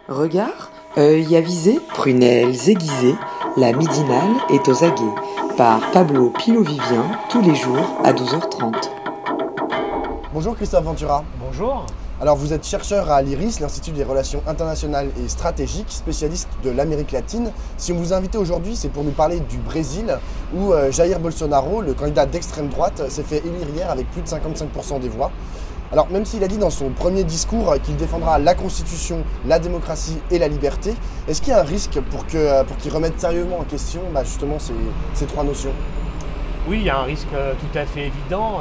Regard, œil avisé, prunelles aiguisées, la midinale est aux aguets, par Pablo Pilovivien, tous les jours à 12h30. Bonjour Christophe Ventura. Bonjour. Alors vous êtes chercheur à l'IRIS, l'Institut des Relations Internationales et Stratégiques, spécialiste de l'Amérique latine. Si on vous a invité aujourd'hui, c'est pour nous parler du Brésil, où Jair Bolsonaro, le candidat d'extrême droite, s'est fait élire hier avec plus de 55% des voix. Alors même s'il a dit dans son premier discours qu'il défendra la Constitution, la démocratie et la liberté, est-ce qu'il y a un risque pour qu'il remette sérieusement en question justement ces trois notions? Oui, il y a un risque tout à fait évident,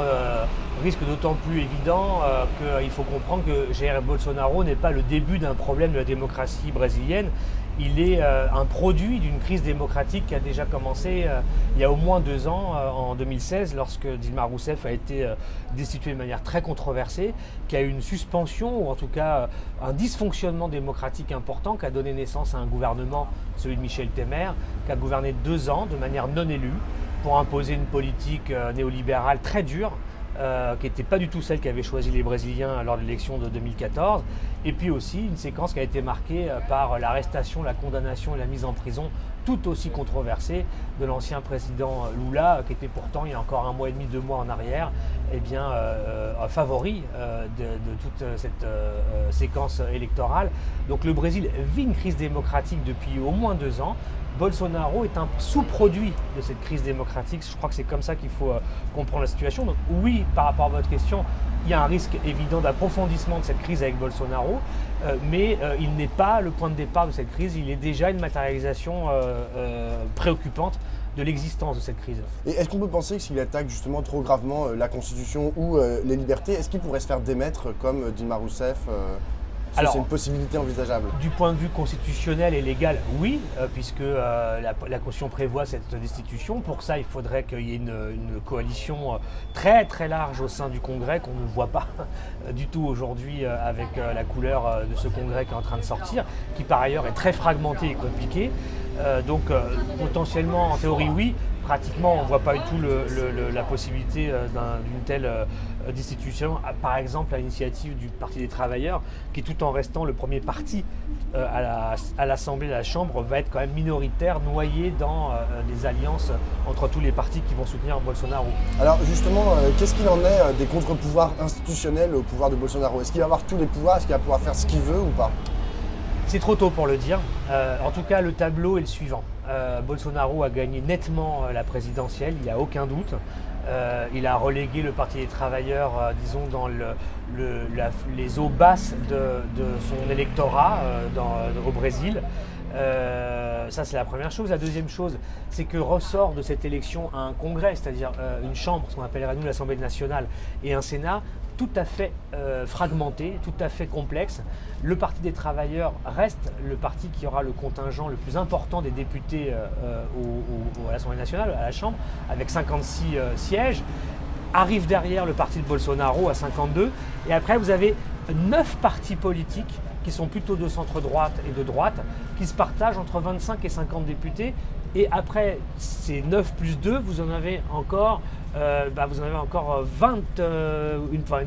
risque d'autant plus évident qu'il faut comprendre que Jair Bolsonaro n'est pas le début d'un problème de la démocratie brésilienne. Il est un produit d'une crise démocratique qui a déjà commencé il y a au moins 2 ans, en 2016, lorsque Dilma Rousseff a été destituée de manière très controversée, qui a eu une suspension, ou en tout cas un dysfonctionnement démocratique important, qui a donné naissance à un gouvernement, celui de Michel Temer, qui a gouverné 2 ans de manière non élue, pour imposer une politique néolibérale très dure, qui n'était pas du tout celle qu'avaient choisi les Brésiliens lors de l'élection de 2014, et puis aussi une séquence qui a été marquée par l'arrestation, la condamnation et la mise en prison tout aussi controversée de l'ancien président Lula, qui était pourtant, il y a encore 1 mois et demi, 2 mois en arrière, favori de toute cette séquence électorale. Donc le Brésil vit une crise démocratique depuis au moins 2 ans. Bolsonaro est un sous-produit de cette crise démocratique. Je crois que c'est comme ça qu'il faut comprendre la situation. Donc oui, par rapport à votre question, il y a un risque évident d'approfondissement de cette crise avec Bolsonaro, mais il n'est pas le point de départ de cette crise. Il est déjà une matérialisation préoccupante de l'existence de cette crise. Et est-ce qu'on peut penser que s'il attaque justement trop gravement la Constitution ou les libertés, est-ce qu'il pourrait se faire démettre comme Dilma Rousseff? Alors, c'est une possibilité envisageable. Du point de vue constitutionnel et légal, oui, puisque la Constitution prévoit cette destitution. Pour ça, il faudrait qu'il y ait une coalition très très large au sein du Congrès, qu'on ne voit pas du tout aujourd'hui avec la couleur de ce Congrès qui est en train de sortir, qui par ailleurs est très fragmenté et compliqué. Donc potentiellement, en théorie, oui. Pratiquement, on ne voit pas du tout la possibilité d'une telle destitution, par exemple à l'initiative du Parti des Travailleurs, qui tout en restant le premier parti à l'Assemblée, à la Chambre, va être quand même minoritaire, noyé dans des alliances entre tous les partis qui vont soutenir Bolsonaro. Alors justement, qu'est-ce qu'il en est des contre-pouvoirs institutionnels au pouvoir de Bolsonaro? Est-ce qu'il va avoir tous les pouvoirs? Est-ce qu'il va pouvoir faire ce qu'il veut ou pas? C'est trop tôt pour le dire. En tout cas, le tableau est le suivant. Bolsonaro a gagné nettement la présidentielle, il n'y a aucun doute. Il a relégué le Parti des Travailleurs, disons, dans les eaux basses de son électorat au Brésil. Ça, c'est la première chose. La deuxième chose, c'est que ressort de cette élection un congrès, c'est-à-dire une chambre, ce qu'on appellerait nous l'Assemblée nationale, et un Sénat tout à fait fragmenté, tout à fait complexe. Le Parti des Travailleurs reste le parti qui aura le contingent le plus important des députés à l'Assemblée nationale, à la Chambre, avec 56 sièges. Arrive derrière le parti de Bolsonaro à 52. Et après, vous avez 9 partis politiques qui sont plutôt de centre-droite et de droite, qui se partagent entre 25 et 50 députés. Et après ces 9 plus 2, vous en avez encore, une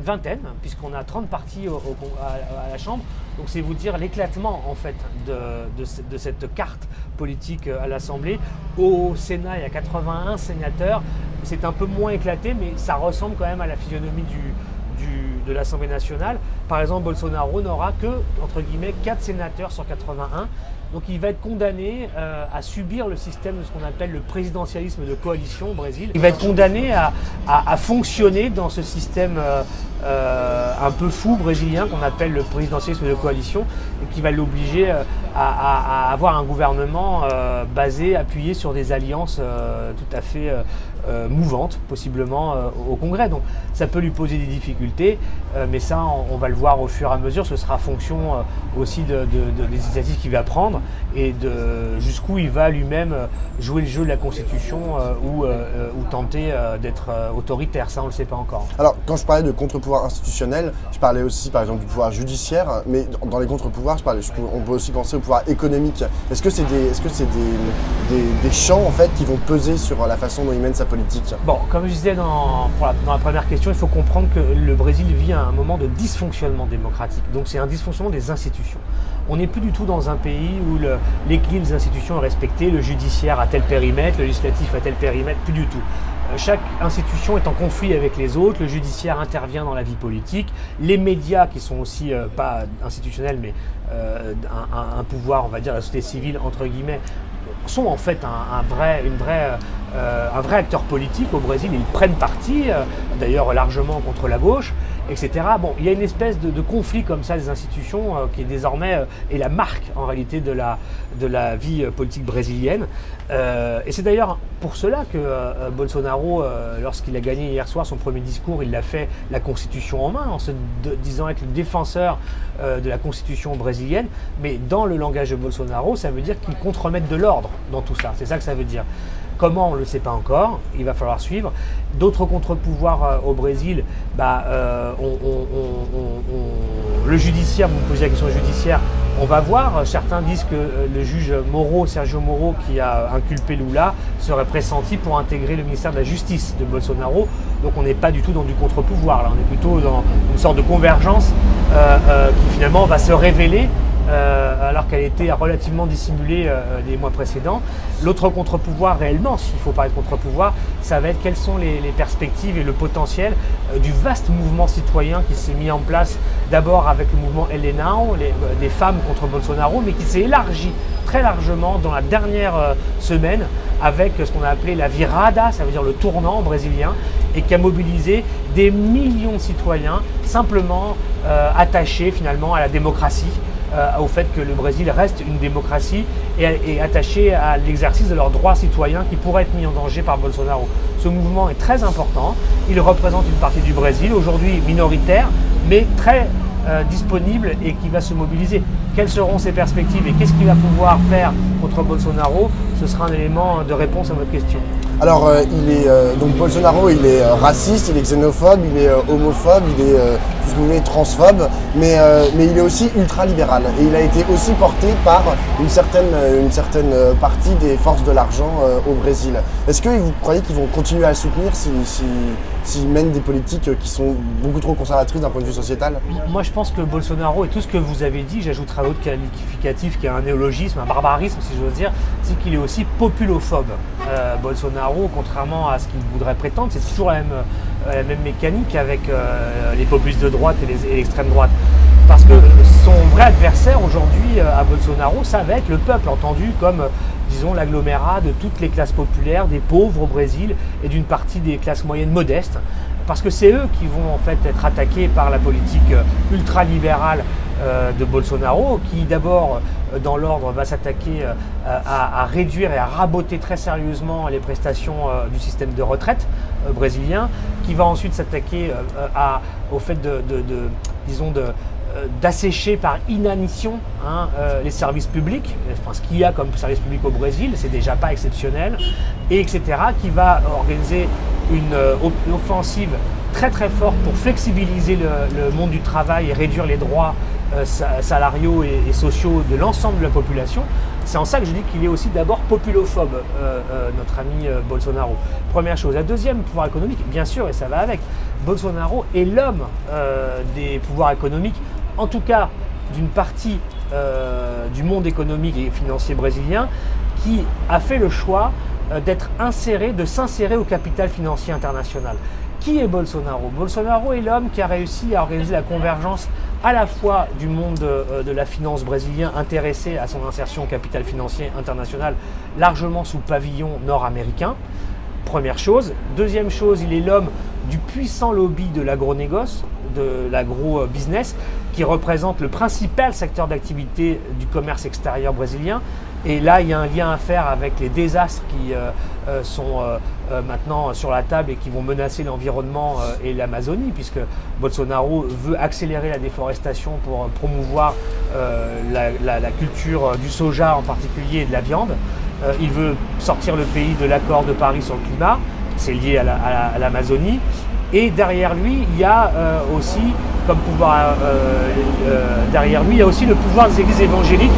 vingtaine, puisqu'on a 30 partis à la Chambre. Donc c'est vous dire l'éclatement en fait de cette carte politique à l'Assemblée. Au Sénat, il y a 81 sénateurs. C'est un peu moins éclaté, mais ça ressemble quand même à la physionomie de l'Assemblée nationale. Par exemple, Bolsonaro n'aura que, entre guillemets, 4 sénateurs sur 81. Donc il va être condamné à subir le système de ce qu'on appelle le présidentialisme de coalition au Brésil. Il va être condamné à fonctionner dans ce système un peu fou brésilien qu'on appelle le présidentialisme de coalition, et qui va l'obliger à avoir un gouvernement appuyé sur des alliances tout à fait mouvantes, possiblement au Congrès. Donc ça peut lui poser des difficultés, mais ça on va le voir au fur et à mesure. Ce sera fonction aussi des initiatives qu'il va prendre et de jusqu'où il va lui-même jouer le jeu de la Constitution ou tenter d'être autoritaire. Ça on ne le sait pas encore. Alors quand je parlais de contre-pouvoir institutionnel, je parlais aussi par exemple du pouvoir judiciaire, mais dans les contre-pouvoirs, on peut aussi penser au pouvoir économique. Est-ce que c'est des champs en fait qui vont peser sur la façon dont il mène sa politique? Bon, comme je disais dans la première question, il faut comprendre que le Brésil vit un moment de dysfonctionnement dysfonctionnement démocratique. Donc c'est un dysfonctionnement des institutions. On n'est plus du tout dans un pays où l'équilibre des institutions est respecté, le judiciaire a tel périmètre, le législatif a tel périmètre, plus du tout. Chaque institution est en conflit avec les autres, le judiciaire intervient dans la vie politique, les médias qui sont aussi, pas institutionnels, mais un pouvoir, on va dire, la société civile, entre guillemets, sont en fait un vrai acteur politique au Brésil. Ils prennent parti, d'ailleurs largement contre la gauche, etc. Bon, il y a une espèce de conflit comme ça des institutions qui est désormais est la marque en réalité de la vie politique brésilienne. Et c'est d'ailleurs pour cela que Bolsonaro, lorsqu'il a gagné hier soir son premier discours, il a fait la Constitution en main, en se disant être le défenseur de la Constitution brésilienne. Mais dans le langage de Bolsonaro, ça veut dire qu'il compte remettre de l'ordre dans tout ça. C'est ça que ça veut dire. Comment, on ne le sait pas encore, il va falloir suivre. D'autres contre-pouvoirs au Brésil, le judiciaire, vous me posez la question judiciaire, on va voir. Certains disent que le juge Moro, Sergio Moro, qui a inculpé Lula, serait pressenti pour intégrer le ministère de la Justice de Bolsonaro. Donc on n'est pas du tout dans du contre-pouvoir, là. On est plutôt dans une sorte de convergence qui finalement va se révéler alors qu'elle était relativement dissimulée les mois précédents. L'autre contre-pouvoir réellement, s'il faut parler de contre-pouvoir, ça va être quelles sont les perspectives et le potentiel du vaste mouvement citoyen qui s'est mis en place d'abord avec le mouvement Elenao, des femmes contre Bolsonaro, mais qui s'est élargi très largement dans la dernière semaine avec ce qu'on a appelé la virada, ça veut dire le tournant brésilien, et qui a mobilisé des millions de citoyens simplement attachés finalement à la démocratie, au fait que le Brésil reste une démocratie et attaché à l'exercice de leurs droits citoyens qui pourraient être mis en danger par Bolsonaro. Ce mouvement est très important, il représente une partie du Brésil, aujourd'hui minoritaire, mais très disponible et qui va se mobiliser. Quelles seront ses perspectives et qu'est-ce qu'il va pouvoir faire contre Bolsonaro? Ce sera un élément de réponse à votre question. Alors, donc Bolsonaro, il est raciste, il est xénophobe, il est homophobe, il est tout ce que vous voulez, transphobe, mais il est aussi ultralibéral. Et il a été aussi porté par une certaine partie des forces de l'argent au Brésil. Est-ce que vous croyez qu'ils vont continuer à le soutenir s'ils mènent des politiques qui sont beaucoup trop conservatrices d'un point de vue sociétal? Moi, je pense que Bolsonaro et tout ce que vous avez dit, j'ajouterai un autre qualificatif qui est un néologisme, un barbarisme si j'ose dire, c'est qu'il est aussi populophobe. Bolsonaro, contrairement à ce qu'il voudrait prétendre, c'est toujours la même mécanique avec les populistes de droite et l'extrême droite. Parce que son vrai adversaire aujourd'hui à Bolsonaro, ça va être le peuple, entendu comme, disons, l'agglomérat de toutes les classes populaires, des pauvres au Brésil et d'une partie des classes moyennes modestes. Parce que c'est eux qui vont en fait être attaqués par la politique ultralibérale de Bolsonaro, qui d'abord, dans l'ordre, va s'attaquer à réduire et à raboter très sérieusement les prestations du système de retraite brésilien, qui va ensuite s'attaquer au fait d'assécher par inanition les services publics, enfin, ce qu'il y a comme service public au Brésil, c'est déjà pas exceptionnel, et etc., qui va organiser une offensive très très forte pour flexibiliser le monde du travail et réduire les droits salariaux et sociaux de l'ensemble de la population. C'est en ça que je dis qu'il est aussi d'abord populophobe, notre ami Bolsonaro. Première chose. La deuxième, pouvoir économique, bien sûr, et ça va avec. Bolsonaro est l'homme des pouvoirs économiques, en tout cas d'une partie du monde économique et financier brésilien, qui a fait le choix de s'insérer au capital financier international. Qui est Bolsonaro? Bolsonaro est l'homme qui a réussi à organiser la convergence à la fois du monde de la finance brésilien intéressé à son insertion au capital financier international, largement sous pavillon nord-américain. Première chose. Deuxième chose, il est l'homme du puissant lobby de l'agronégoce, de l'agro-business, qui représente le principal secteur d'activité du commerce extérieur brésilien. Et là, il y a un lien à faire avec les désastres qui sont maintenant sur la table et qui vont menacer l'environnement et l'Amazonie, puisque Bolsonaro veut accélérer la déforestation pour promouvoir la culture du soja en particulier et de la viande. Il veut sortir le pays de l'accord de Paris sur le climat, c'est lié à l'Amazonie. Et derrière lui, il y a aussi comme pouvoir, le pouvoir des églises évangéliques,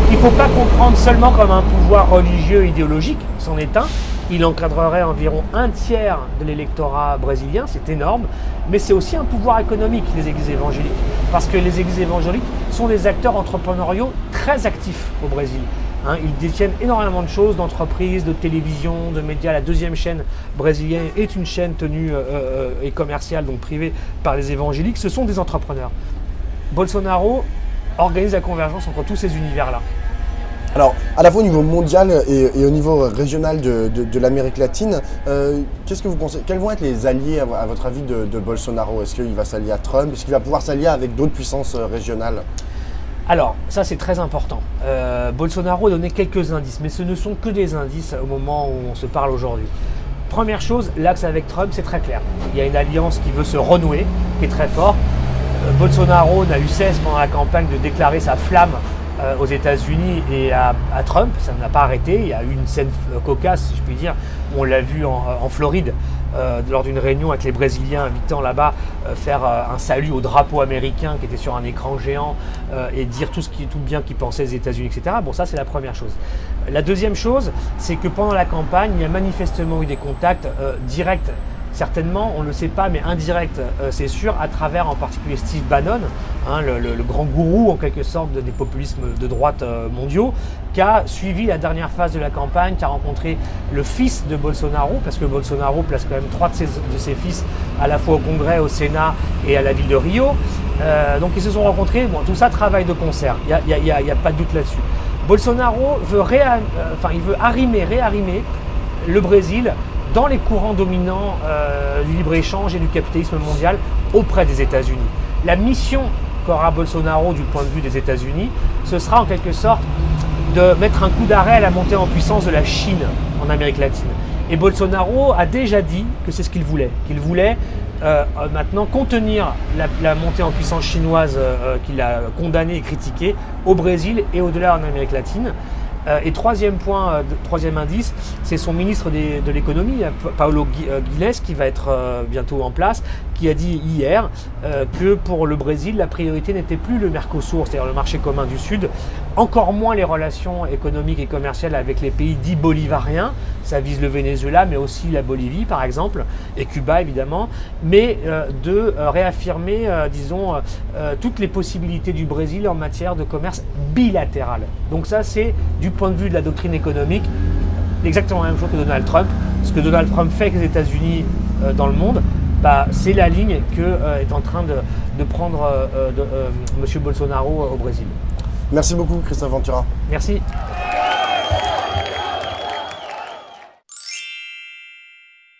qu'il ne faut pas comprendre seulement comme un pouvoir religieux idéologique, c'en est un, Il encadrerait environ un tiers de l'électorat brésilien, c'est énorme, mais c'est aussi un pouvoir économique, les églises évangéliques, parce que les églises évangéliques sont des acteurs entrepreneuriaux très actifs au Brésil. Ils détiennent énormément de choses, d'entreprises, de télévision, de médias. La deuxième chaîne brésilienne est une chaîne tenue et commerciale, donc privée par les évangéliques. Ce sont des entrepreneurs. Bolsonaro organise la convergence entre tous ces univers-là. Alors, à la fois au niveau mondial et au niveau régional de l'Amérique latine, qu'est-ce que vous pensez? Quels vont être les alliés, à votre avis, de Bolsonaro? Est-ce qu'il va s'allier à Trump? Est-ce qu'il va pouvoir s'allier avec d'autres puissances régionales? Alors, ça c'est très important. Bolsonaro a donné quelques indices, mais ce ne sont que des indices au moment où on se parle aujourd'hui. Première chose, l'axe avec Trump, c'est très clair. Il y a une alliance qui veut se renouer, qui est très forte. Bolsonaro n'a eu cesse pendant la campagne de déclarer sa flamme aux États-Unis et à Trump, ça n'a pas arrêté. Il y a eu une scène cocasse, si je puis dire, où on l'a vu en Floride, lors d'une réunion avec les Brésiliens invitant là-bas faire un salut au drapeau américain qui était sur un écran géant et dire tout bien qu'ils pensaient des États-Unis, etc. Bon, ça c'est la première chose. La deuxième chose, c'est que pendant la campagne, il y a manifestement eu des contacts directs. Certainement, on ne le sait pas, mais indirect, c'est sûr, à travers en particulier Steve Bannon, le grand gourou en quelque sorte des populismes de droite mondiaux, qui a suivi la dernière phase de la campagne, qui a rencontré le fils de Bolsonaro, parce que Bolsonaro place quand même 3 de ses fils à la fois au Congrès, au Sénat et à la ville de Rio. Donc ils se sont rencontrés, bon, tout ça travaille de concert, il n'y a pas de doute là-dessus. Bolsonaro veut réarrimer le Brésil dans les courants dominants du libre-échange et du capitalisme mondial auprès des États-Unis. La mission qu'aura Bolsonaro du point de vue des États-Unis, ce sera en quelque sorte de mettre un coup d'arrêt à la montée en puissance de la Chine en Amérique latine. Et Bolsonaro a déjà dit que c'est ce qu'il voulait. Qu'il voulait maintenant contenir la montée en puissance chinoise qu'il a condamnée et critiquée au Brésil et au-delà en Amérique latine. Et troisième point, troisième indice, c'est son ministre de l'économie, Paulo Guedes, qui va être bientôt en place, qui a dit hier que pour le Brésil, la priorité n'était plus le Mercosur, c'est-à-dire le marché commun du Sud, encore moins les relations économiques et commerciales avec les pays dits bolivariens. Ça vise le Venezuela, mais aussi la Bolivie, par exemple, et Cuba, évidemment, mais de réaffirmer, disons, toutes les possibilités du Brésil en matière de commerce bilatéral. Donc ça, c'est du point de vue de la doctrine économique, exactement la même chose que Donald Trump. Ce que Donald Trump fait avec les États-Unis dans le monde, c'est la ligne que est en train de prendre M. Bolsonaro au Brésil. Merci beaucoup, Christophe Ventura. Merci.